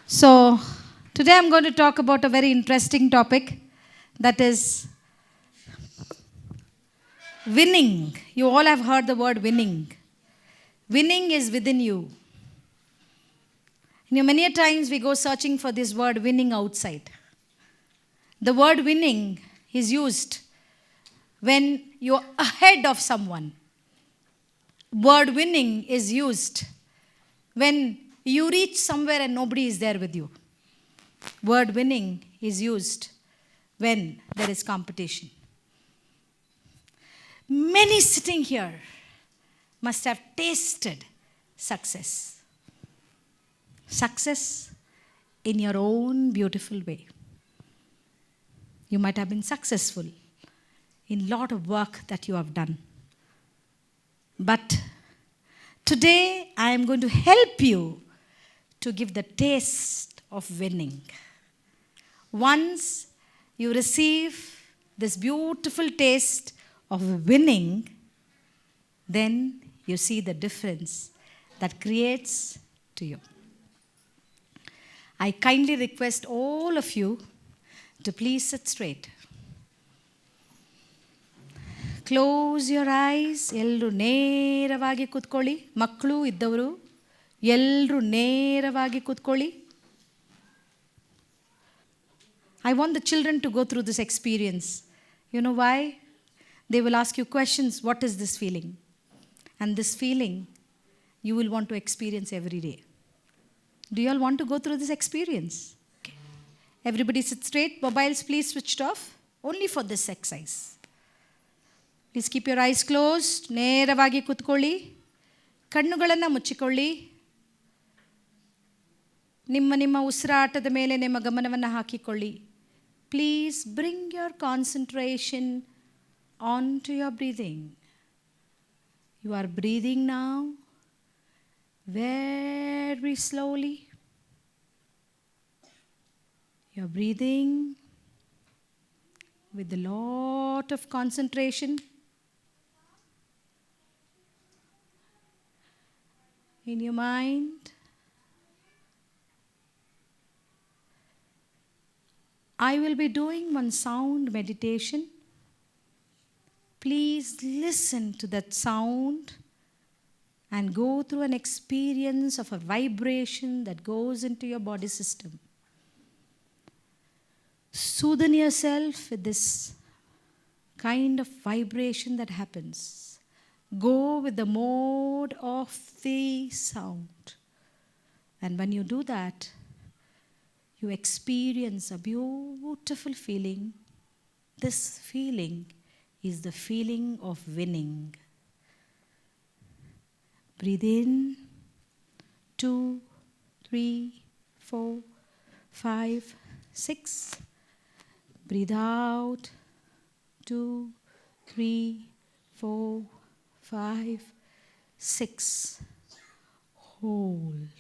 So, today I'm going to talk about a very interesting topic, that is winning. You all have heard the word winning. Winning is within you. Many a times we go searching for this word winning outside. The word winning is used when you're ahead of someone. Word winning is used when you reach somewhere and nobody is there with you. Word winning is used when there is competition. Many sitting here must have tasted success. Success in your own beautiful way. You might have been successful in a lot of work that you have done. But today I am going to help you to give the taste of winning. Once you receive this beautiful taste of winning, then you see the difference that creates to you. I kindly request all of you to please sit straight. Close your eyes. ಎಲ್ಲರೂ ನೇರವಾಗಿ ಕೂತ್ಕೊಳ್ಳಿ. ಮಕ್ಕಳು ಇದ್ದವರು ಎಲ್ಲರೂ ನೇರವಾಗಿ ಕೂತ್ಕೊಳ್ಳಿ. I want the children to go through this experience. You know why? They will ask you questions. What is this feeling? And this feeling you will want to experience every day. Do you all want to go through this experience? Okay. Everybody sit straight. Mobiles please switched off. Only for this exercise. Please keep your eyes closed. ನೇರವಾಗಿ ಕೂತ್ಕೊಳ್ಳಿ. ಕಣ್ಣುಗಳನ್ನು ಮುಚ್ಚಿಕೊಳ್ಳಿ. ನಿಮ್ಮ ಉಸಿರಾಟದ ಮೇಲೆ ನಿಮ್ಮ ಗಮನವನ್ನು ಹಾಕಿಕೊಳ್ಳಿ. Please bring your concentration onto your breathing. You are breathing now very slowly. You are breathing with a lot of concentration. In your mind. I will be doing one sound meditation. Please listen to that sound and go through an experience of a vibration that goes into your body system. Soothe yourself with this kind of vibration that happens. Go with the mode of the sound. And when you do that, you experience a beautiful feeling. This feeling is the feeling of winning. Breathe in. 2, 3, 4, 5, 6. Breathe out. 2, 3, 4, 5, 6. Hold.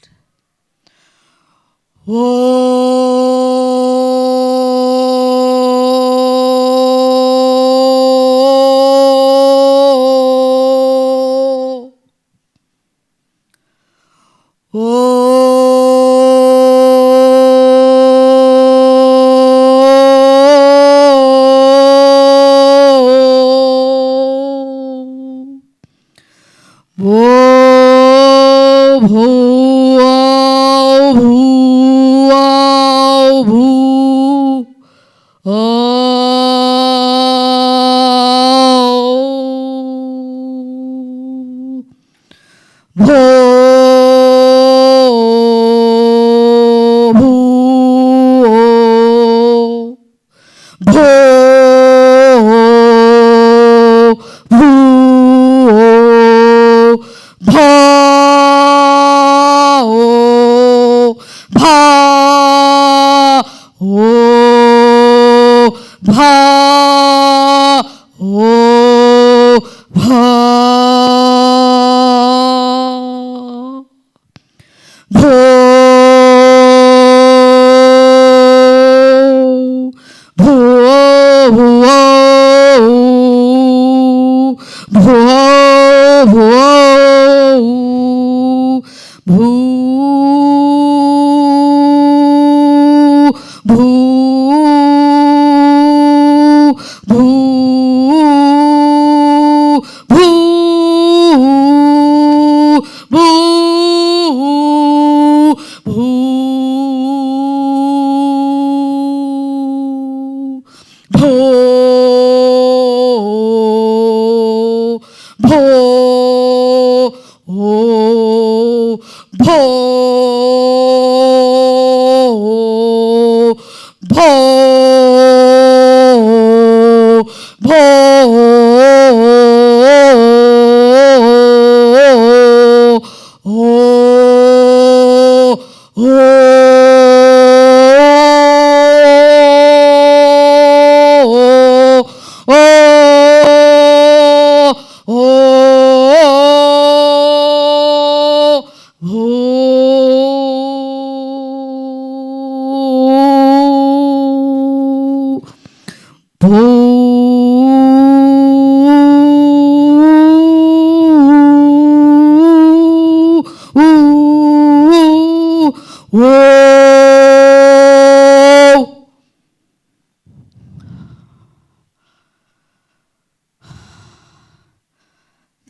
Bho, bho, oh, bho, bho, bho,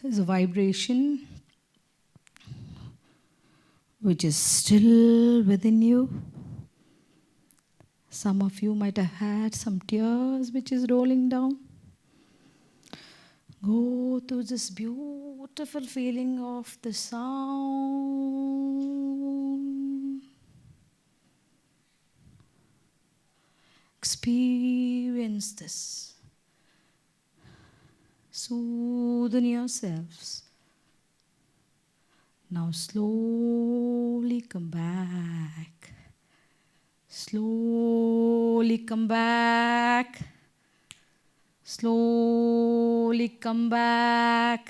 there's a vibration which is still within you. Some of you might have had some tears which is rolling down. Go through this beautiful feeling of the sound. Experience this. Soothe yourselves. Now slowly come back. Slowly come back. Slowly come back.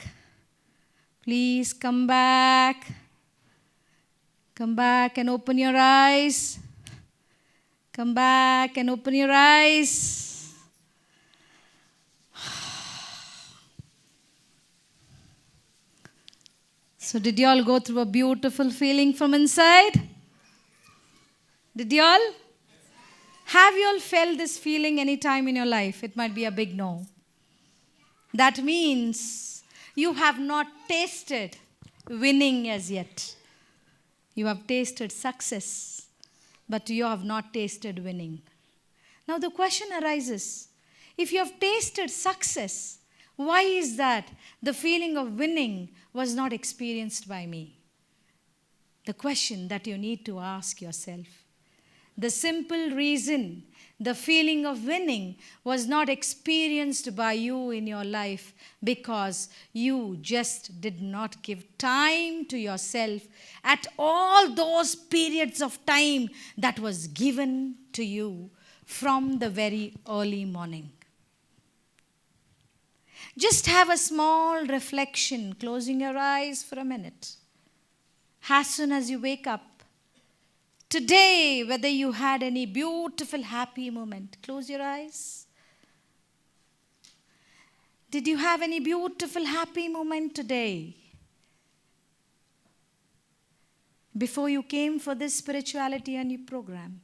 Please come back. Come back and open your eyes. Come back and open your eyes. So did you all go through a beautiful feeling from inside? Did you all? Have you all felt this feeling any time in your life? It might be a big no. That means you have not tasted winning as yet. You have tasted success, but you have not tasted winning. Now the question arises, if you have tasted success, why is that the feeling of winning was not experienced by me? The question that you need to ask yourself. The simple reason the feeling of winning was not experienced by you in your life because you just did not give time to yourself at all those periods of time that was given to you from the very early morning. Just have a small reflection, closing your eyes for a minute. As soon as you wake up, today, whether you had any beautiful, happy moment, close your eyes. Did you have any beautiful, happy moment today? Before you came for this spirituality and your program.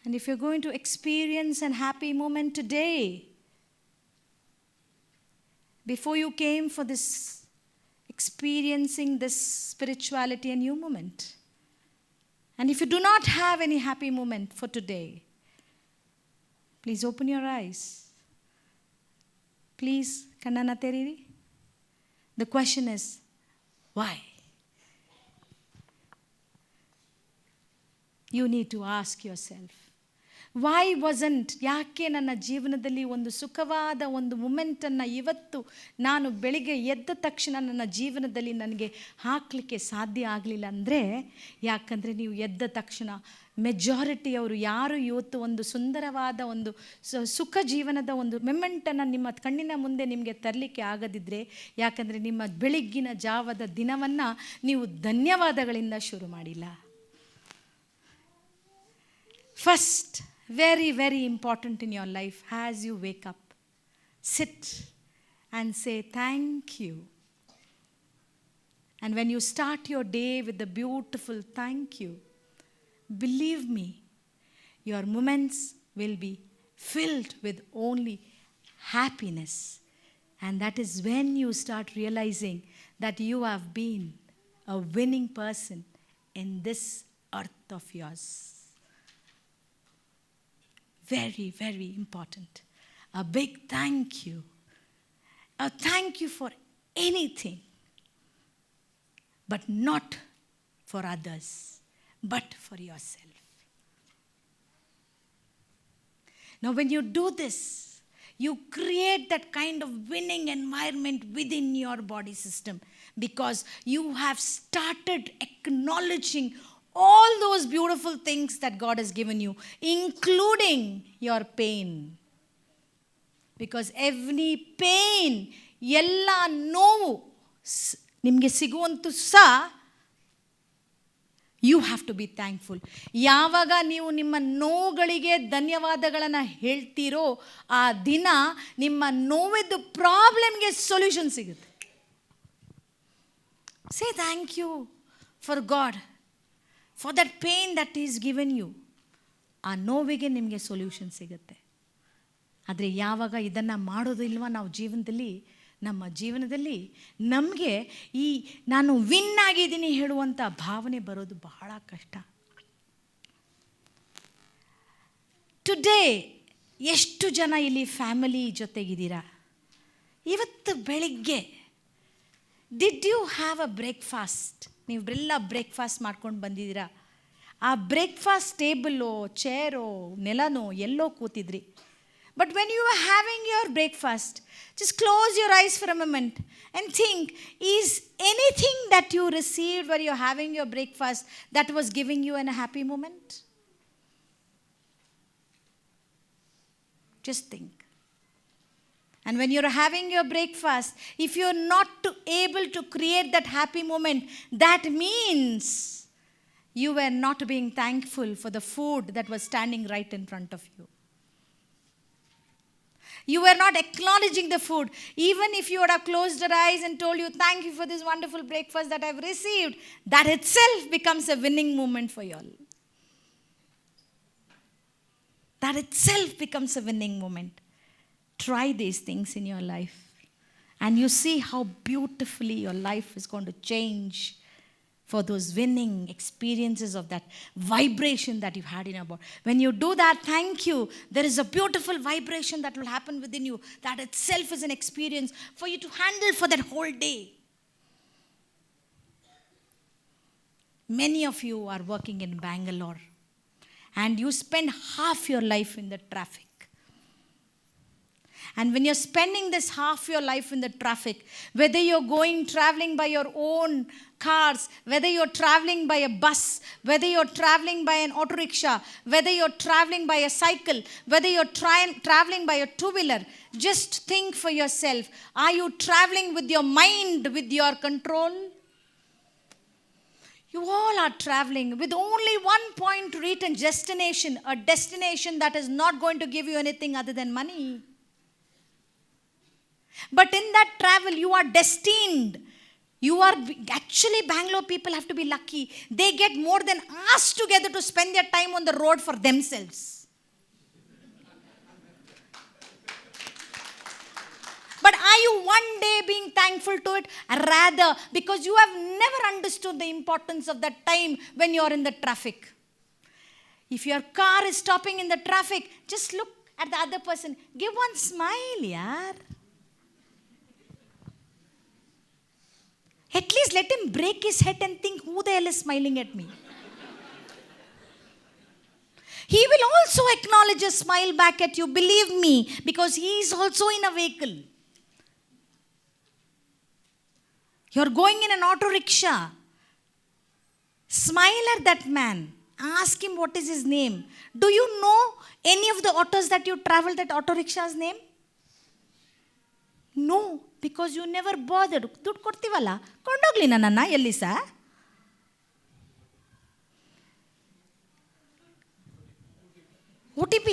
And if you're going to experience an happy moment today, before you came for this, experiencing this spirituality and new moment. And if you do not have any happy moment for today, please open your eyes. Please, Kannana Teriri. The question is, why? You need to ask yourself. Why wasn't, ಯಾಕೆ ನನ್ನ ಜೀವನದಲ್ಲಿ ಒಂದು ಸುಖವಾದ ಒಂದು ಮೂಮೆಂಟನ್ನು ಇವತ್ತು ನಾನು ಬೆಳಿಗ್ಗೆ ಎದ್ದ ತಕ್ಷಣ ನನ್ನ ಜೀವನದಲ್ಲಿ ನನಗೆ ಹಾಕಲಿಕ್ಕೆ ಸಾಧ್ಯ ಆಗಲಿಲ್ಲ ಅಂದರೆ, ಯಾಕಂದರೆ ನೀವು ಎದ್ದ ತಕ್ಷಣ ಮೆಜಾರಿಟಿಯವರು ಯಾರು ಇವತ್ತು ಒಂದು ಸುಂದರವಾದ ಒಂದು ಸುಖ ಜೀವನದ ಒಂದು ಮೂಮೆಂಟನ್ನು ನಿಮ್ಮ ಕಣ್ಣಿನ ಮುಂದೆ ನಿಮಗೆ ತರಲಿಕ್ಕೆ ಆಗದಿದ್ದರೆ, ಯಾಕಂದರೆ ನಿಮ್ಮ ಬೆಳಗ್ಗಿನ ಜಾವದ ದಿನವನ್ನು ನೀವು ಧನ್ಯವಾದಗಳಿಂದ ಶುರು ಮಾಡಿಲ್ಲ. First, very, very important in your life, as you wake up, sit and say thank you. And when you start your day with a beautiful thank you, believe me, your moments will be filled with only happiness. And that is when you start realizing that you have been a winning person in this earth of yours. Very, very important. A big thank you. A thank you for anything. But not for others, but for yourself. Now, when you do this, you create that kind of winning environment within your body system, because you have started acknowledging all those beautiful things that God has given you, including your pain. Because every pain, ಎಲ್ಲ ನೋವು ನಿಮಗೆ ಸಿಗುವಂತೂ ಸಹ you have to be thankful. ಯಾವಾಗ ನೀವು ನಿಮ್ಮ ನೋವುಗಳಿಗೆ ಧನ್ಯವಾದಗಳನ್ನು ಹೇಳ್ತೀರೋ ಆ ದಿನ ನಿಮ್ಮ ನೋವಿದ್ದು ಪ್ರಾಬ್ಲಮ್ಗೆ ಸೊಲ್ಯೂಷನ್ ಸಿಗುತ್ತೆ. Say thank you for God, for that pain that is given you. ಆ ನೋವಿಗೆ ನಿಮಗೆ ಸೊಲ್ಯೂಷನ್ ಸಿಗುತ್ತೆ. ಆದರೆ ಯಾವಾಗ ಇದನ್ನು ಮಾಡೋದು ಇಲ್ವಾ ನಾವು ಜೀವನದಲ್ಲಿ, ನಮ್ಮ ಜೀವನದಲ್ಲಿ ನಮಗೆ ಈ ನಾನು ವಿನ್ ಆಗಿದ್ದೀನಿ ಹೇಳುವಂಥ ಭಾವನೆ ಬರೋದು ಬಹಳ ಕಷ್ಟ. ಟುಡೇ ಎಷ್ಟು ಜನ ಇಲ್ಲಿ ಫ್ಯಾಮಿಲಿ ಜೊತೆಗಿದ್ದೀರಾ? ಇವತ್ತು ಬೆಳಿಗ್ಗೆ did you have a breakfast? ನೀವೆಲ್ಲ ಬ್ರೇಕ್ಫಾಸ್ಟ್ ಮಾಡ್ಕೊಂಡು ಬಂದಿದ್ದೀರಾ. ಆ ಬ್ರೇಕ್ಫಾಸ್ಟ್ ಟೇಬಲ್ಲೋ ಚೇರೋ ನೆಲನೋ ಎಲ್ಲೋ ಕೂತಿದ್ರಿ. But when you are having your breakfast, just close your eyes for a moment and think, is anything that you received while you're having your breakfast that was giving you a happy moment? Just think. And when you're having your breakfast, if you're not able to create that happy moment, that means you were not being thankful for the food that was standing right in front of you. You were not acknowledging the food. Even if you would have closed your eyes and told you, thank you for this wonderful breakfast that I've received, that itself becomes a winning moment for you all. That itself becomes a winning moment. Try these things in your life, and you see how beautifully your life is going to change for those winning experiences of that vibration that you had in your body. When you do that, thank you, there is a beautiful vibration that will happen within you. That itself is an experience for you to handle for that whole day. Many of you are working in Bangalore, and you spend half your life in the traffic. And when you're spending this half your life in the traffic, whether you're traveling by your own cars, whether you're traveling by a bus, whether you're traveling by an auto rickshaw, whether you're traveling by a cycle, whether you're traveling by a two-wheeler, just think for yourself, are you traveling with your mind, with your control? You all are traveling with only one point to reach a destination that is not going to give you anything other than money. But in that travel, you are destined. You are actually, Bangalore people have to be lucky. They get more than us together to spend their time on the road for themselves. But are you one day being thankful to it? Rather, because you have never understood the importance of that time when you are in the traffic. If your car is stopping in the traffic, just look at the other person. Give one smile, yaar. At least let him break his head and think, who the hell is smiling at me? He will also acknowledge a smile back at you, believe me, because he is also in a vehicle. You're going in an auto rickshaw. Smile at that man. Ask him what is his name. Do you know any of the autos that you travel, that auto rickshaw's name? No, because you never bothered. ದುಡ್ಡು ಕೊಡ್ತೀವಲ್ಲ, ಕೊಂಡೋಗ್ಲಿ ನನ್ನನ್ನು ಎಲ್ಲಿ ಸಹ. OTP.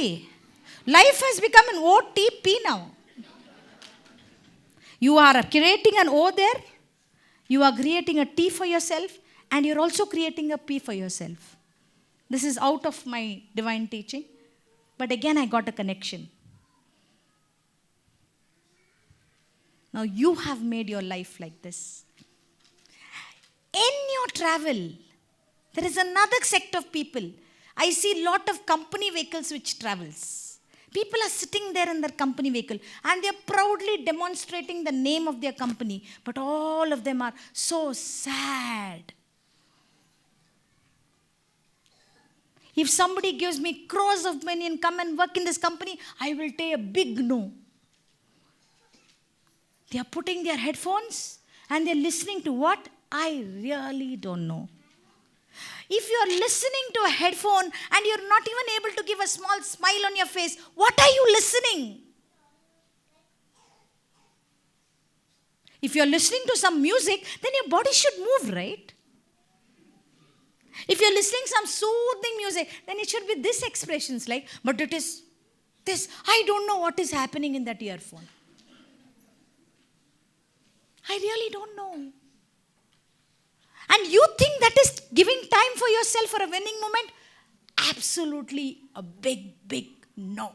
Life has become an OTP now. You are creating an O there. You are creating a T for yourself, and you're also creating a P for yourself. This is out of my divine teaching. But again, I got a connection. Now you have made your life like this. In your travel, there is another sect of people. I see a lot of company vehicles which travels. People are sitting there in their company vehicle and they are proudly demonstrating the name of their company, but all of them are so sad. If somebody gives me crores of money and come and work in this company, I will take a big no. They are putting their headphones and they are listening to what? I really don't know. If you are listening to a headphone and you're not even able to give a small smile on your face, what are you listening? If you're listening to some music, then your body should move, right? If you're listening to some soothing music, then it should be this expressions like, but it is this. I don't know what is happening in that earphone. I really don't know. And you think that is giving time for yourself for a winning moment? Absolutely a big, big no.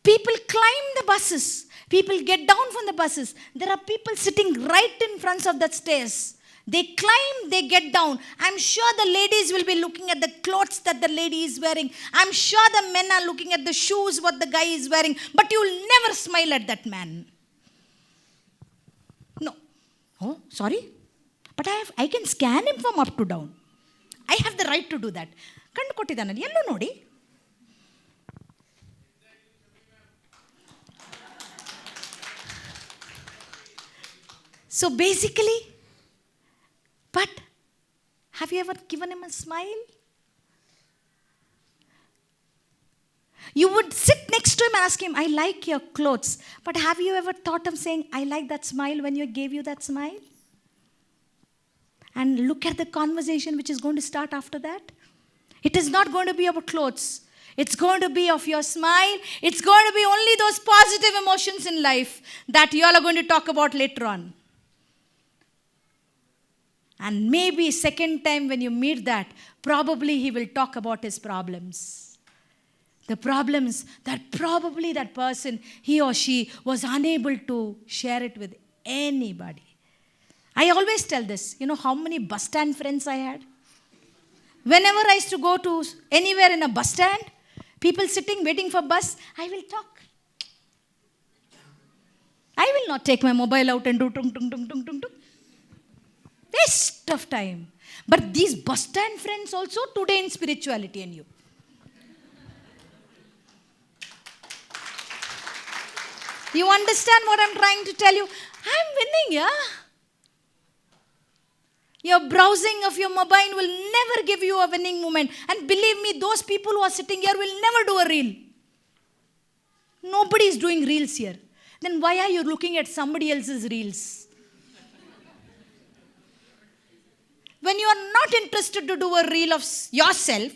People climb the buses. People get down from the buses. There are people sitting right in front of the stairs. They climb, they get down. I'm sure the ladies will be looking at the clothes that the lady is wearing. I'm sure the men are looking at the shoes what the guy is wearing. But you'll never smile at that man. No. Oh, sorry? But I can scan him from up to down. I have the right to do that. Kandu kottidana ello nodi. So basically, but have you ever given him a smile? You would sit next to him and ask him, I like your clothes. But have you ever thought of saying, I like that smile when you gave you that smile? And look at the conversation which is going to start after that. It is not going to be about clothes. It's going to be of your smile. It's going to be only those positive emotions in life that you all are going to talk about later on. And maybe second time when you meet that, probably he will talk about his problems. The problems that probably that person, he or she, was unable to share it with anybody. I always tell this. You know how many bus stand friends I had? Whenever I used to go to anywhere in a bus stand, people sitting, waiting for bus, I will talk. I will not take my mobile out and do tung tung tung tung tung tung. Waste of time. But these bus stand friends also today in spirituality and you. You understand what I'm trying to tell you? I'm winning, yeah? Your browsing of your mobile will never give you a winning moment. And believe me, those people who are sitting here will never do a reel. Nobody is doing reels here. Then why are you looking at somebody else's reels? When you are not interested to do a reel of yourself,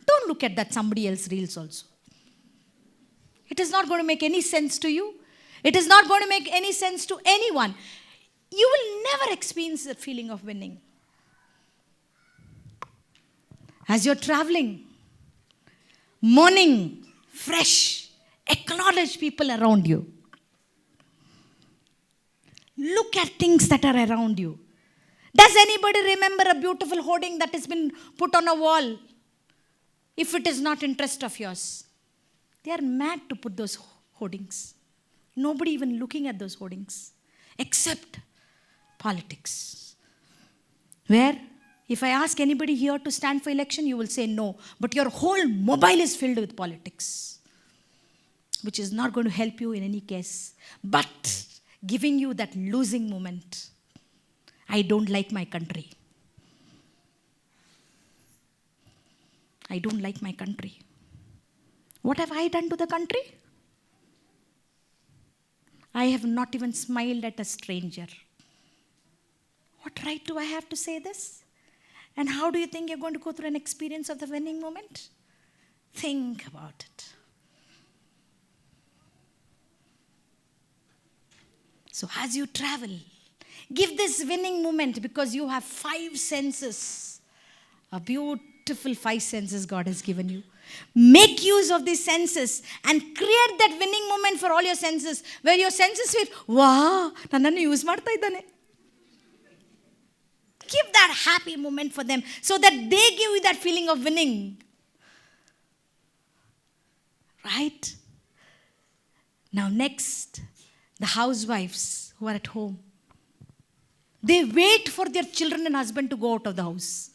don't look at that somebody else's reels also. It is not going to make any sense to you. It is not going to make any sense to anyone. You will never experience the feeling of winning. As you're traveling, morning, fresh, acknowledge people around you. Look at things that are around you. Does anybody remember a beautiful hoarding that has been put on a wall? If it is not interest of yours. They are mad to put those hoardings. Nobody even looking at those hoardings. Except politics. Where, if I ask anybody here to stand for election, you will say no. But your whole mobile is filled with politics. Which is not going to help you in any case. But giving you that losing moment. I don't like my country. I don't like my country. What have I done to the country? I have not even smiled at a stranger. What right do I have to say this? And how do you think you're going to go through an experience of the winning moment? Think about it. So as you travel, give this winning moment because you have 5 senses. A beautiful 5 senses God has given you. Make use of these senses and create that winning moment for all your senses. Where your senses feel, wow, nannanu use ಮಾಡ್ತಾ ಇದ್ದಾನೆ. Give that happy moment for them so that they give you that feeling of winning. Right? Now next, the housewives who are at home. They wait for their children and husband to go out of the house.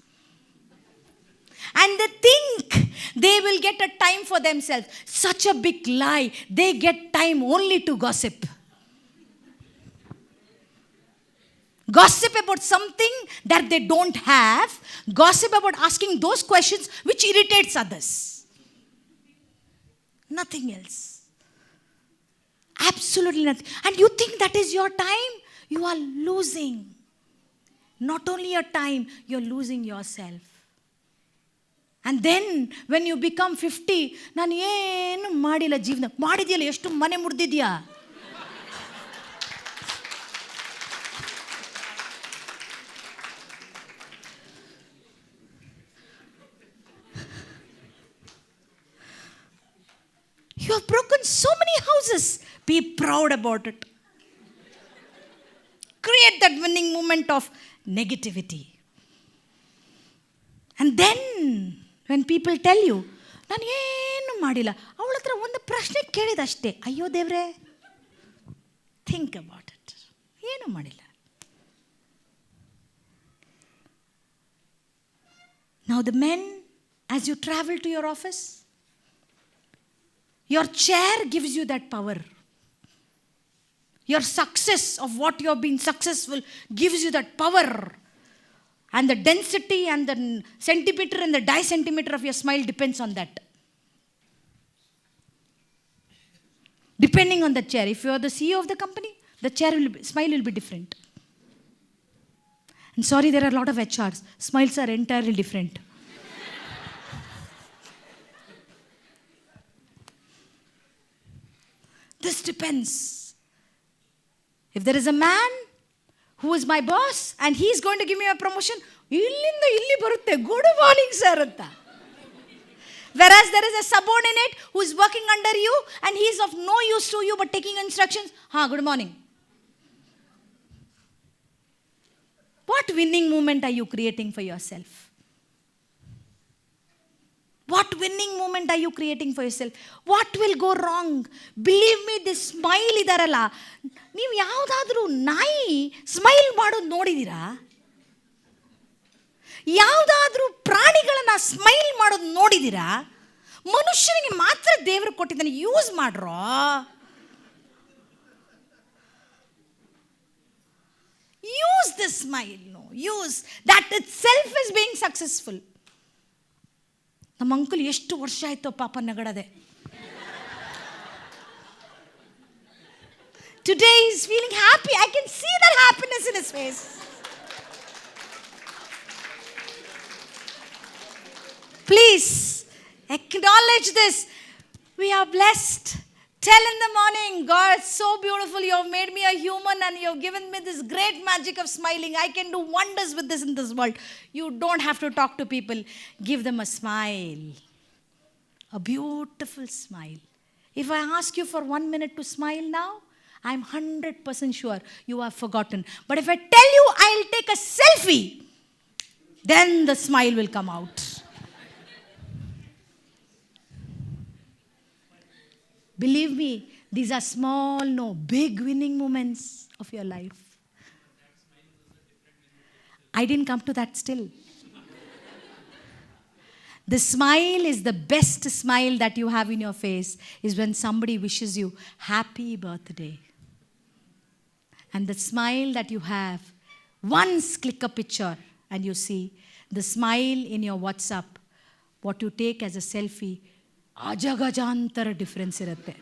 And they think they will get a time for themselves. Such a big lie. They get time only to gossip. Gossip about something that they don't have. Gossip about asking those questions which irritates others. Nothing else. Absolutely nothing. And you think that is your time? You are losing. Not only your time, you're losing yourself. And then when you become 50, ನಾನು ಏನು ಮಾಡಿಲ್ಲ ಜೀವನ. ಮಾಡಿದ್ಯಲ್ಲ, ಎಷ್ಟು ಮನೆ ಮುರಿದಿದ್ಯಾ? You have broken so many houses. Be proud about it. Create that winning moment of negativity. And then, when people tell you, ನಾನು ಏನು ಮಾಡಿಲ್ಲ, ಅವಳ ಹತ್ರ ಒಂದು ಪ್ರಶ್ನೆ ಕೇಳಿದಷ್ಟೇ, ಅಯ್ಯೋ ದೇವ್ರೆ, ಥಿಂಕ್ ಅಬೌಟ್ ಇಟ್. ಏನು ಮಾಡಿಲ್ಲ. Now the men, as you travel to your office, your chair gives you that power. Your success of what you have been successful gives you that power. And the density and the centimeter and the dicentimeter of your smile depends on that. Depending on the chair. If you are the CEO of the company, the smile will be different. And sorry, there are a lot of HRs. Smiles are entirely different. This depends. If there is a man who is my boss and he is going to give me a promotion, illinda illi barutte, good morning sir anta. Whereas there is a subordinate who is working under you and he is of no use to you but taking instructions, good morning. What winning moment are you creating for yourself? What winning moment are you creating for yourself? What will go wrong? Believe me, this smile idaralla, ನೀವು ಯಾವುದಾದ್ರೂ ನಾಯಿ smile ಮಾಡೋದು ನೋಡಿದ್ದೀರಾ? ಯಾವುದಾದ್ರೂ ಪ್ರಾಣಿಗಳನ್ನ smile ಮಾಡೋದು ನೋಡಿದ್ದೀರಾ? ಮನುಷ್ಯನಿಗೆ ಮಾತ್ರ ದೇವರು ಕೊಟ್ಟಿದ್ದಾನೆ, use ಮಾಡ್ರೋ. Use the smile. No, use that itself is being successful. ನಮ್ಮ ಅಂಕಲ್ ಎಷ್ಟು ವರ್ಷ ಆಯ್ತೋ ಪಾಪ ನಗಡದೆ. Today he's feeling happy. I can see that happiness in his face. Please acknowledge this. We are blessed. Tell in the morning, God, so beautiful. You have made me a human and you have given me this great magic of smiling. I can do wonders with this in this world. You don't have to talk to people. Give them a smile. A beautiful smile. If I ask you for 1 minute to smile now, I'm 100% sure you have forgotten. But if I tell you I'll take a selfie, then the smile will come out. Believe me, these are small, no, big winning moments of your life. I didn't come to that still. The smile is the best smile that you have in your face is when somebody wishes you happy birthday. And the smile that you have, once click a picture and you see the smile in your WhatsApp, what you take as a selfie, ಅಜಗಜಾಂತರ difference ಇರುತ್ತೆ.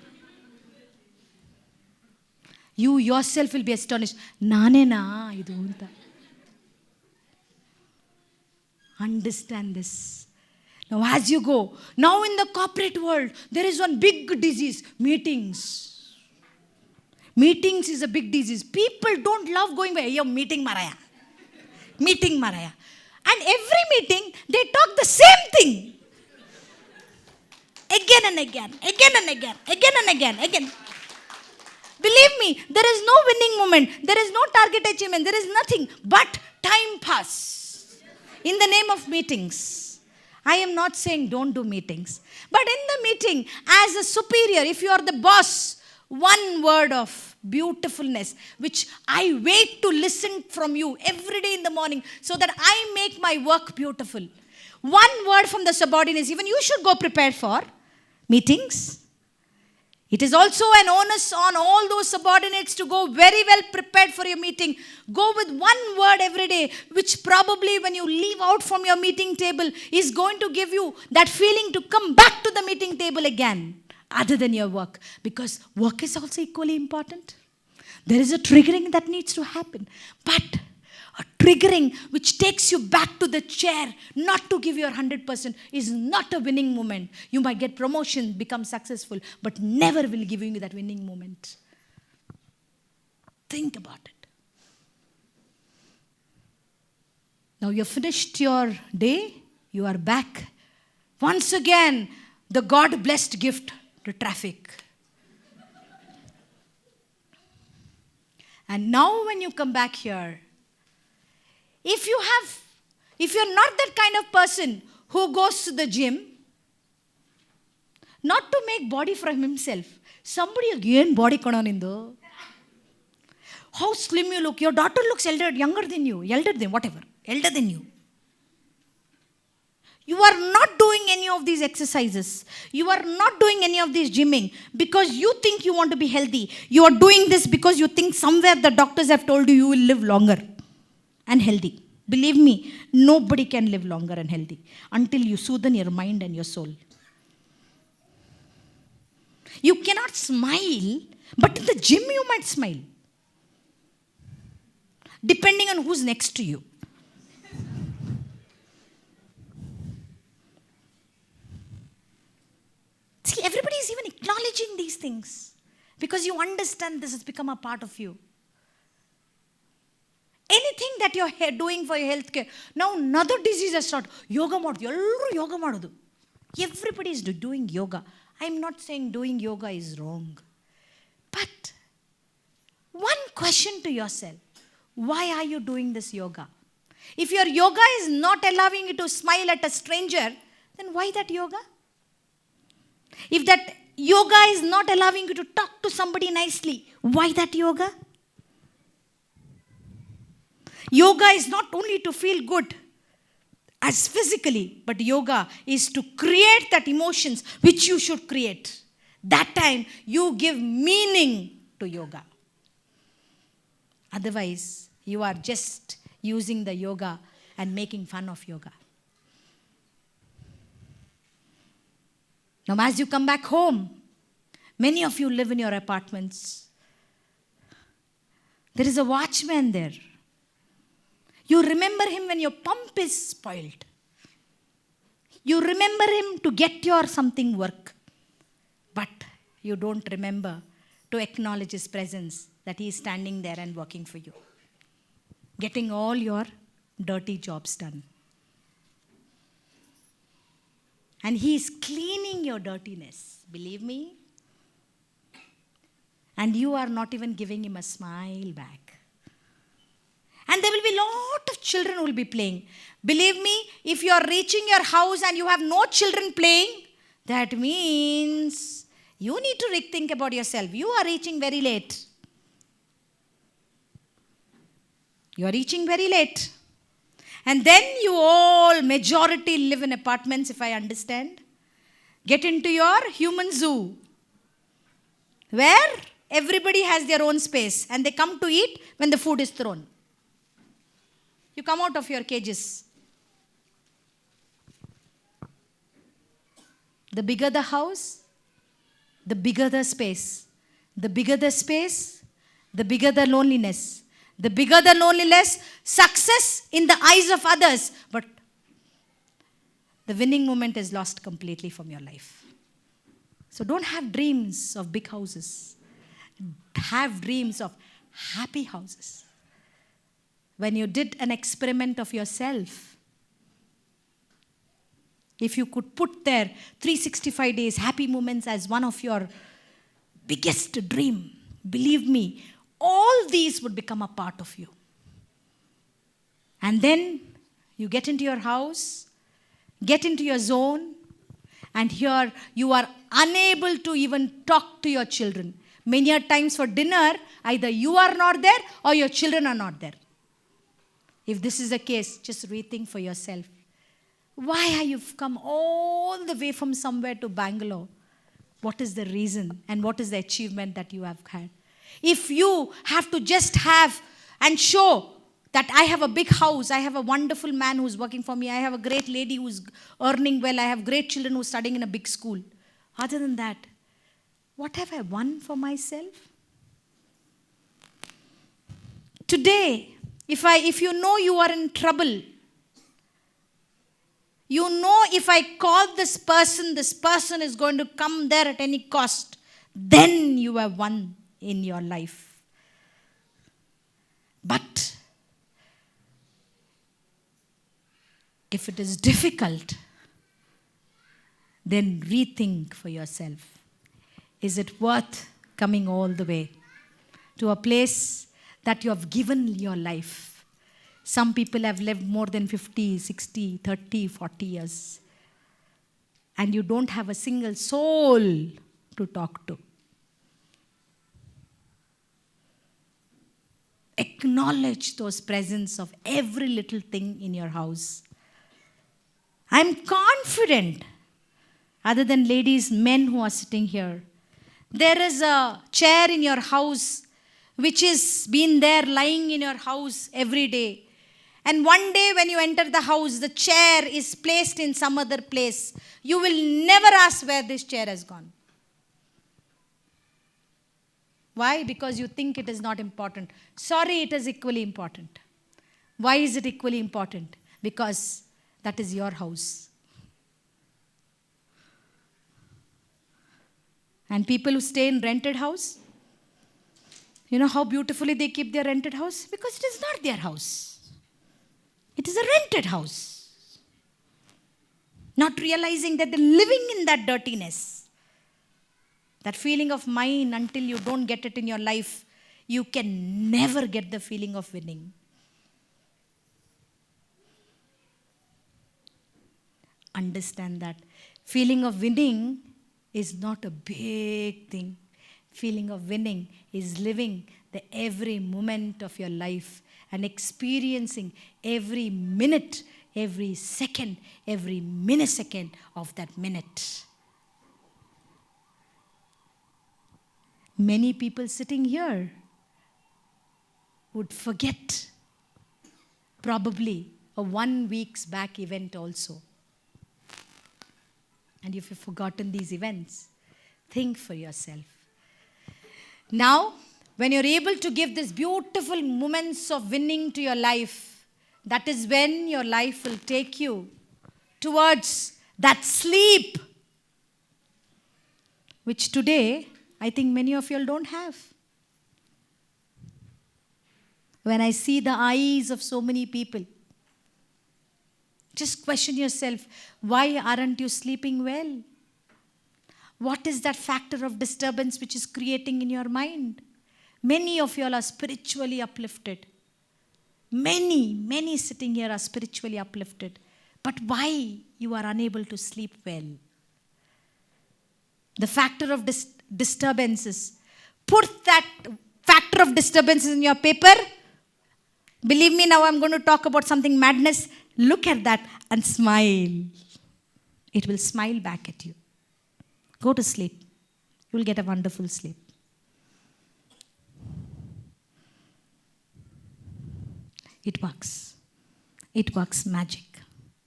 You yourself will be astonished, ನಾನೇನಾ ಇದು ಅಂತ. Understand this. Now as you go, now in the corporate world, there is one big disease, meetings. Meetings is a big disease. People don't love going by, yo, meeting maraya. Meeting maraya. And every meeting, they talk the same thing. Again and again, again and again, again and again, again. Believe me, there is no winning moment. There is no target achievement. There is nothing but time pass in the name of meetings. I am not saying don't do meetings. But in the meeting, as a superior, if you are the boss, one word of beautifulness, which I wait to listen from you every day in the morning so that I make my work beautiful. One word from the subordinates, even you should go prepared for meetings. It is also an onus on all those subordinates to go very well prepared for your meeting. Go with one word every day, which probably when you leave out from your meeting table is going to give you that feeling to come back to the meeting table again, other than your work. Because work is also equally important. There is a triggering that needs to happen. But a triggering which takes you back to the chair, not to give your 100%, is not a winning moment. You might get promotion, become successful, but never will give you that winning moment. Think about it. Now you've finished your day, you are back. Once again, the God-blessed gift, the traffic. And now when you come back here, if you're not that kind of person who goes to the gym, not to make body from himself, somebody again body konanindu. How slim you look. Your daughter looks younger than you, elder than you. You are not doing any of these exercises. You are not doing any of this gymming because you think you want to be healthy. You are doing this because you think somewhere the doctors have told you will live longer and healthy. Believe me, nobody can live longer and healthy until you soothe your mind and your soul. You cannot smile, but in the gym you might smile. Depending on who's next to you. See, everybody is even acknowledging these things because you understand this has become a part of you. Anything that you're doing for your health care, now another disease has started. Yoga madodu. Everybody is doing yoga. I'm not saying doing yoga is wrong. But one question to yourself, why are you doing this yoga? If your yoga is not allowing you to smile at a stranger, then why that yoga? If that yoga is not allowing you to talk to somebody nicely, why that yoga? Yoga is not only to feel good as physically, but yoga is to create that emotions which you should create. That time you give meaning to yoga. Otherwise, you are just using the yoga and making fun of yoga. Now, as you come back home, many of you live in your apartments. There is a watchman there. You remember him when your pump is spoiled. You remember him to get your something work. But you don't remember to acknowledge his presence, that he is standing there and working for you. Getting all your dirty jobs done. And he is cleaning your dirtiness. Believe me. And you are not even giving him a smile back. And there will be a lot of children who will be playing. Believe me, if you are reaching your house and you have no children playing, that means you need to rethink about yourself. You are reaching very late. You are reaching very late. And then you all, majority live in apartments, if I understand. Get into your human zoo, where everybody has their own space and they come to eat when the food is thrown. You come out of your cages. The bigger the house, the bigger the space. The bigger the space, the bigger the loneliness. The bigger the loneliness, success in the eyes of others. But the winning moment is lost completely from your life. So don't have dreams of big houses. Have dreams of happy houses. When you did an experiment of yourself, if you could put there 365 days, happy moments as one of your biggest dream, believe me, all these would become a part of you. And then you get into your house, get into your zone, and here you are unable to even talk to your children. Many a times for dinner, either you are not there or your children are not there. If this is the case, just rethink for yourself. Why have you come all the way from somewhere to Bangalore? What is the reason and what is the achievement that you have had? If you have to just have and show that I have a big house, I have a wonderful man who's working for me, I have a great lady who's earning well, I have great children who are studying in a big school. Other than that, what have I won for myself? Today, if you know you are in trouble, you know if I call this person is going to come there at any cost, then you have won in your life. But if it is difficult, then rethink for yourself. Is it worth coming all the way to a place that you have given your life? Some people have lived more than 50, 60, 30, 40 years. And you don't have a single soul to talk to. Acknowledge those presence of every little thing in your house. I'm confident, other than ladies, men who are sitting here, there is a chair in your house which is been there lying in your house every day. And one day when you enter the house, the chair is placed in some other place. You will never ask where this chair has gone. Why? Because you think it is not important. Sorry, it is equally important. Why is it equally important? Because that is your house. And people who stay in rented house, you know how beautifully they keep their rented house? Because it is not their house. It is a rented house. Not realizing that they're living in that dirtiness. That feeling of mine, until you don't get it in your life, you can never get the feeling of winning. Understand that. Feeling of winning is not a big thing. Feeling of winning is living the every moment of your life and experiencing every minute, every second, every millisecond of that minute. Many people sitting here would forget probably a 1 week's back event also. And if you've forgotten these events, think for yourself. Now, when you're able to give these beautiful moments of winning to your life, that is when your life will take you towards that sleep, which today, I think many of you all don't have. When I see the eyes of so many people, just question yourself, why aren't you sleeping well? What is that factor of disturbance which is creating in your mind? Many of you all are spiritually uplifted. Many sitting here are spiritually uplifted. But why you are unable to sleep well? The factor of disturbances. Put that factor of disturbances in your paper. Believe me, now I'm going to talk about something madness. Look at that and smile. It will smile back at you. Go to sleep. You will get a wonderful sleep. It works. It works magic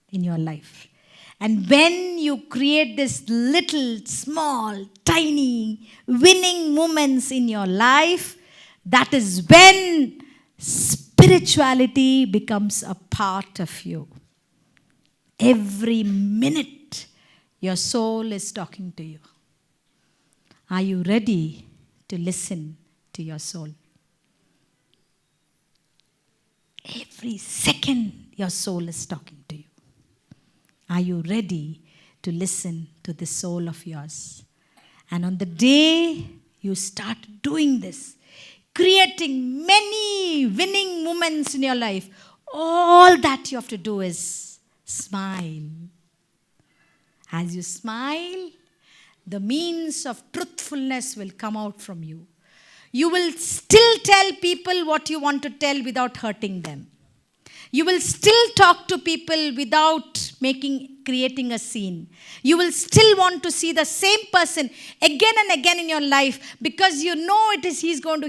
in your life. And when you create this little, small, tiny, winning moments in your life, that is when spirituality becomes a part of you. Every minute, your soul is talking to you. Are you ready to listen to your soul? Every second, your soul is talking to you. Are you ready to listen to the soul of yours? And on the day you start doing this, creating many winning moments in your life, all that you have to do is smile. As you smile, the means of truthfulness will come out from you. You will still tell people what you want to tell without hurting them. You will still talk to people without creating a scene. You will still want to see the same person again and again in your life because you know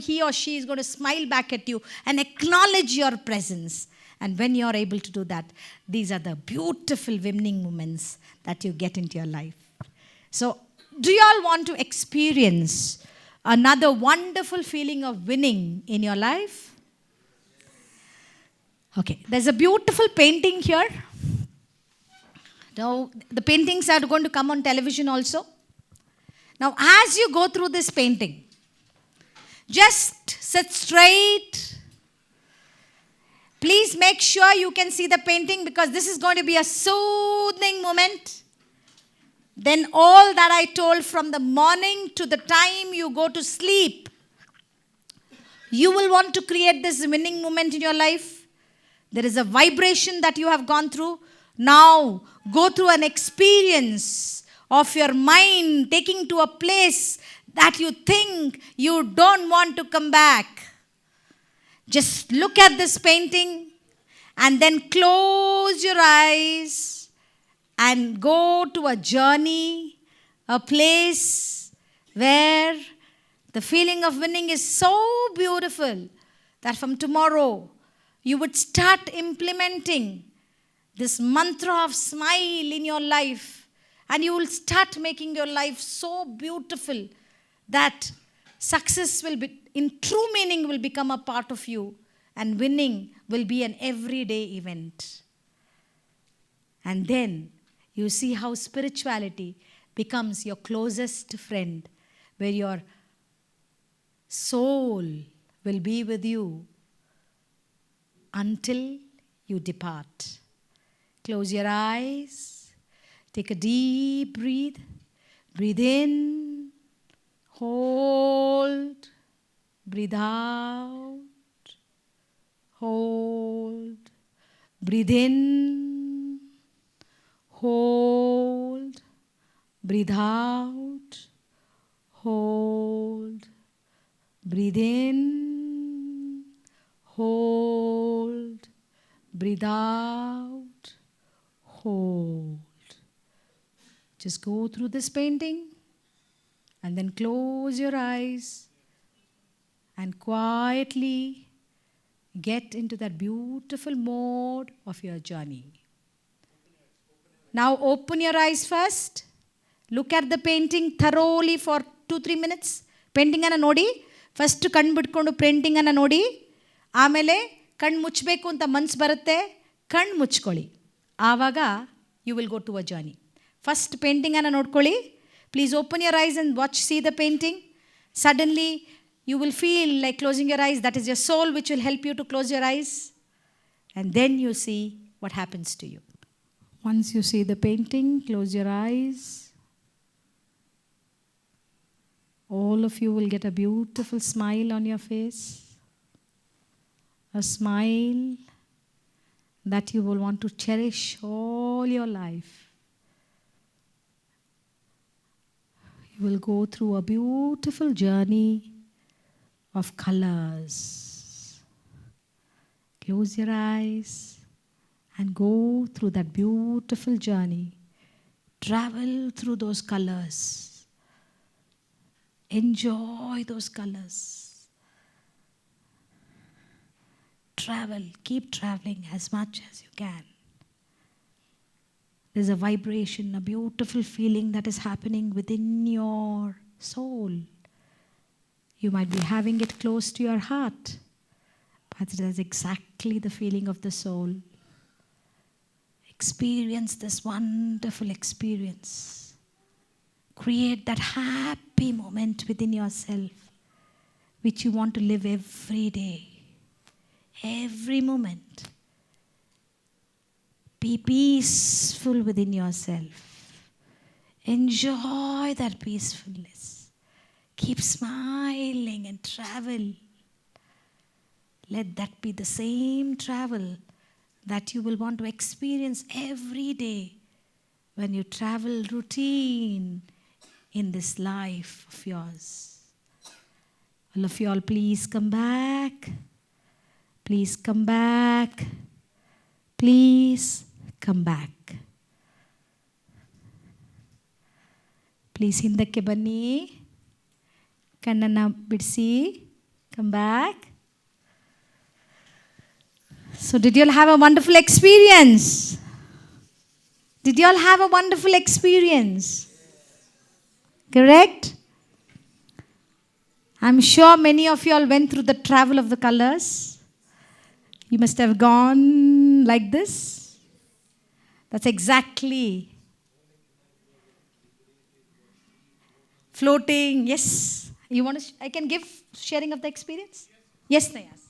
he or she is going to smile back at you and acknowledge your presence. And when you are able to do that, these are the beautiful winning moments that you get into your life. So, do you all want to experience another wonderful feeling of winning in your life? Okay, there's a beautiful painting here. Now, the paintings are going to come on television also. Now, as you go through this painting, just sit straight. Please make sure you can see the painting because this is going to be a soothing moment. Then all that I told from the morning to the time you go to sleep, you will want to create this winning moment in your life. There is a vibration that you have gone through. Now, go through an experience of your mind taking to a place that you think you don't want to come back. Just look at this painting and then close your eyes and go to a journey, a place where the feeling of winning is so beautiful that from tomorrow, you would start implementing this mantra of smile in your life. And you will start making your life so beautiful that success will be, in true meaning, will become a part of you. And winning will be an everyday event. And then you see how spirituality becomes your closest friend, where your soul will be with you until you depart. Close your eyes. Take a deep breath. Breathe in. Hold. Breathe out. Hold. Breathe in. Hold. Breathe out. Hold. Breathe in. Hold. Breathe out. Hold. Just go through this painting and then close your eyes and quietly get into that beautiful mode of your journey. Now open your eyes first. Look at the painting thoroughly for 2-3 minutes. Painting anna nodi. First kandu bidkondu painting anna nodi. ಆಮೇಲೆ ಕಣ್ಣು ಮುಚ್ಚಬೇಕು ಅಂತ ಮನಸ್ಸು ಬರುತ್ತೆ, ಕಣ್ಣು ಮುಚ್ಕೊಳ್ಳಿ. ಆವಾಗ you will go to a journey. First ಪೇಂಟಿಂಗನ್ನು ನೋಡ್ಕೊಳ್ಳಿ. Please open your eyes and watch see the painting. Suddenly you will feel like closing your eyes. That is your soul which will help you to close your eyes. And then you see what happens to you. Once you see the painting, close your eyes. All of you will get a beautiful smile on your face. A smile that you will want to cherish all your life. You will go through a beautiful journey of colors. Close your eyes and go through that beautiful journey. Travel through those colors. Enjoy those colors. Travel, keep traveling as much as you can. There's a vibration, a beautiful feeling that is happening within your soul. You might be having it close to your heart, but it is exactly the feeling of the soul. Experience this wonderful experience. Create that happy moment within yourself, which you want to live every day. Every moment. Be peaceful within yourself. Enjoy that peacefulness. Keep smiling and travel. Let that be the same travel that you will want to experience every day when you travel routine in this life of yours. All of you all, please come back. Please come back. Please come back. Please ಹಿಂದಕ್ಕೆ ಬನ್ನಿ. ಕಣ್ಣನ್ನು ಬಿಡಿಸಿ. Come back. So did you all have a wonderful experience? Did you all have a wonderful experience? Correct? I'm sure many of you all went through the travel of the colors. You must have gone like this. That's exactly. Floating, yes. You want to? I can give sharing of the experience? Yes, Nayas.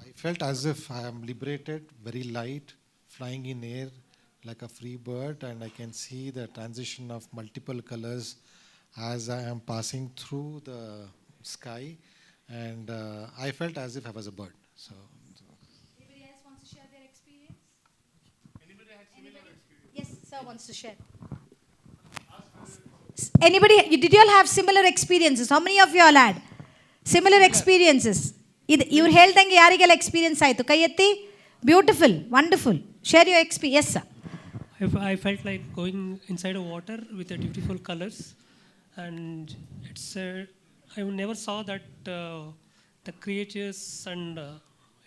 I felt as if I am liberated, very light, flying in air like a free bird, and I can see the transition of multiple colors as I am passing through the sky, and I felt as if I was a bird. So Anybody else wants to share their experience? Anybody had similar experience? Yes, sir wants to share. Anybody, did you all have similar experiences? How many of you all had similar experiences? ಇವ್ರು ಹೇಳ್ದಂಗೆ ಯಾರಿಗೆಲ್ಲ experience ಆಯಿತು? ಕೈ ಎತ್ತಿ. Beautiful, wonderful. Share your experience. Yes sir. I felt like going inside a water with the beautiful colors, and it's I never saw that the creatures, and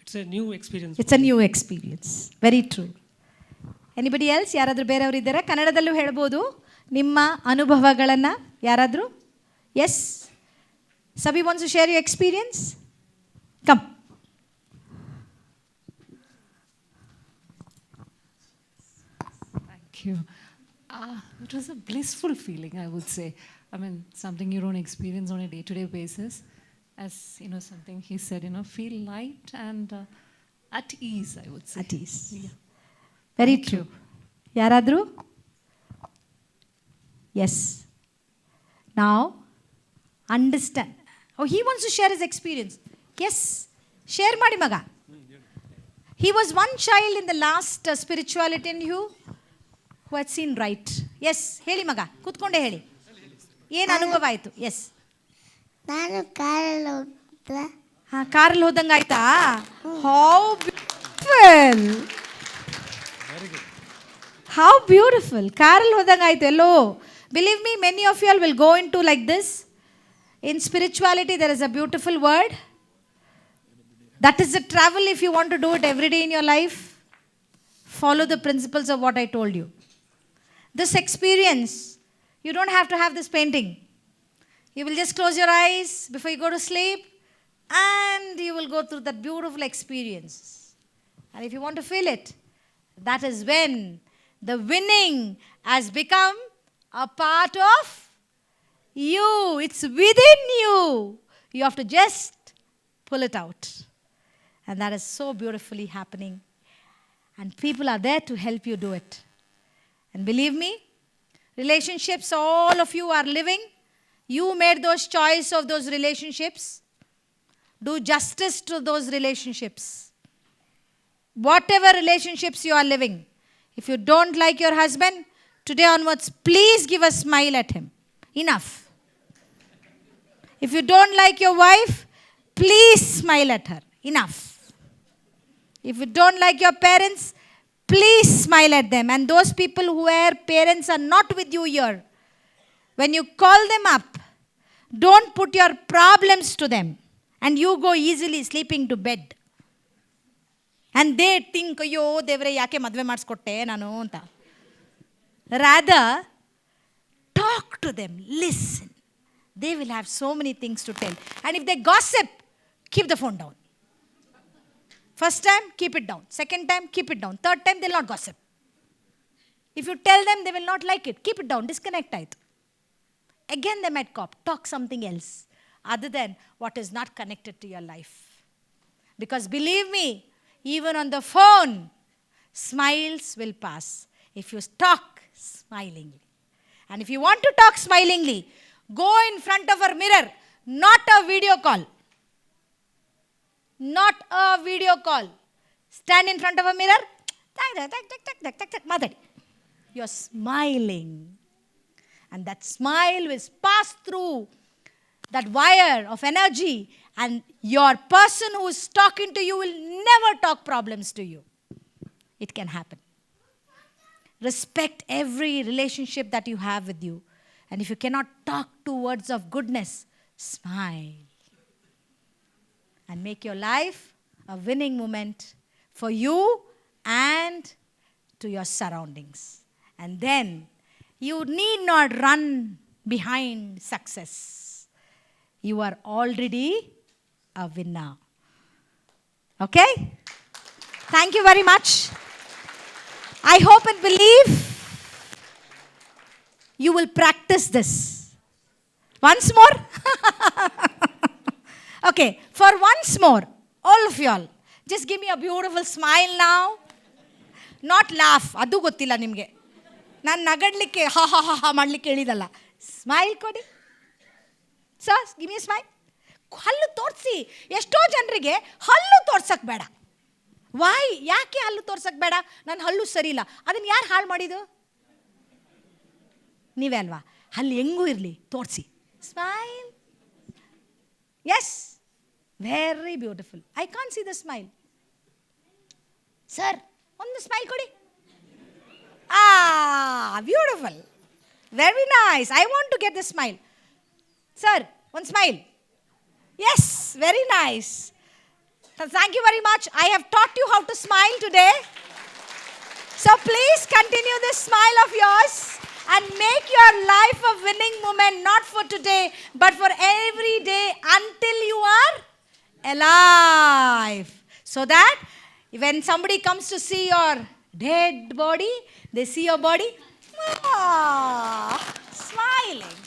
it's a new experience. It's a new experience. Very true. Anybody else? ಯಾರಾದರೂ ಬೇರೆಯವರು ಇದ್ದಾರಾ? ಕನ್ನಡದಲ್ಲೂ ಹೇಳ್ಬೋದು ನಿಮ್ಮ ಅನುಭವಗಳನ್ನು. ಯಾರಾದರೂ? S. Sabi wants to share your experience? Come. Thank you. It was a blissful feeling, I would say. I mean, something you don't experience on a day-to-day basis. As, something he said, feel light and at ease, I would say. At ease. Yeah. Very true. ಯಾರಾದರೂ? Yes. Now, understand. Oh, he wants to share his experience. Yes. Share ಮಾಡಿ ಮಗ. He was one child in the last spirituality in you who had seen right. Yes. ಹೇಳಿ ಮಗ. ಕೂತ್ಕೊಂಡೆ ಹೇಳಿ. ಏನು ಅನುಭವ ಆಯಿತು? S. ನಾನು ಕಾರಲ್ಲಿ ಹೋಗ್ತಾ. ಹಾಂ, ಕಾರಲ್ಲಿ ಹೋದಂಗೆ ಆಯ್ತಾ? How beautiful. How beautiful. ಕಾರಲ್ಲಿ ಹೋದಂಗೆ ಆಯಿತು ಎಲ್ಲೋ. Believe me, many of you all will go into like this. In spirituality, there is a beautiful word. That is the travel if you want to do it every day in your life. Follow the principles of what I told you. This experience, you don't have to have this painting. You will just close your eyes before you go to sleep, and you will go through that beautiful experience. And if you want to feel it, that is when the winning has become a part of you. It's within you. You have to just pull it out. And that is so beautifully happening. And people are there to help you do it. And believe me, relationships all of you are living. You made those choice of those relationships. Do justice to those relationships. Whatever relationships you are living. If you don't like your husband, today onwards, please give a smile at him. Enough. If you don't like your wife, please smile at her. Enough. If you don't like your parents, please smile at them. And those people whose parents are not with you here, when you call them up, don't put your problems to them. And you go easily sleeping to bed. And they think, ಅಯ್ಯೋ ದೇವರೇ ಯಾಕೆ ಮದುವೆ ಮಾಡಿಸ್ಕೊಟ್ಟೆ ನಾನು ಅಂತ. Rather, talk to them, listen. They will have so many things to tell. And if they gossip, keep the phone down. First time, keep it down. Second time, keep it down. Third time, they'll not gossip. If you tell them, they will not like it. Keep it down. Disconnect it. Again, they might talk something else other than what is not connected to your life. Because believe me, even on the phone, smiles will pass if you talk smilingly. And if you want to talk smilingly, go in front of a mirror, not a video call. Not a video call. Stand in front of a mirror, ಮಾತಾಡಿ. You're smiling. And that smile will pass through that wire of energy, and your person who is talking to you will never talk problems to you. It can happen. Respect every relationship that you have with you. And if you cannot talk two words of goodness, smile. And make your life a winning moment for you and to your surroundings. And then you need not run behind success. You are already a winner. Okay? Thank you very much. I hope and believe you will practice this. Once more? Okay, for once more, all of y'all, just give me a beautiful smile now. Not laugh, adu gottilla nimge. ನಾನು ನಗಡ್ಲಿಕ್ಕೆ ಹಾ ಹಾ ಹಾ ಹಾ ಮಾಡಲಿಕ್ಕೆ ಹೇಳಿದಲ್ಲ. Smile ಕೊಡಿ. Sir give me smile. ಹಲ್ಲು ತೋರಿಸಿ. ಎಷ್ಟೋ ಜನರಿಗೆ ಹಲ್ಲು ತೋರ್ಸಕ್ಕೆ ಬೇಡ. ವಾಯ್, ಯಾಕೆ ಹಲ್ಲು ತೋರ್ಸಕ್ಕೆ ಬೇಡ? ನನ್ನ ಹಲ್ಲು ಸರಿ ಇಲ್ಲ. ಅದನ್ನು ಯಾರು ಹಾಳು ಮಾಡಿದ್ದು? ನೀವೇ ಅಲ್ವಾ? ಹಲ್ಲು ಹೆಂಗೂ ಇರಲಿ, ತೋರಿಸಿ. Smile. Yes, very beautiful. I can't see the smile. Sir ಒಂದು ಸ್ಮೈಲ್ ಕೊಡಿ. Beautiful. Very nice. I want to get the smile. Sir, one smile. Yes, very nice. So thank you very much. I have taught you how to smile today. So please continue this smile of yours and make your life a winning moment, not for today, but for every day until you are alive. So that when somebody comes to see your dead body, they see your body, smiling.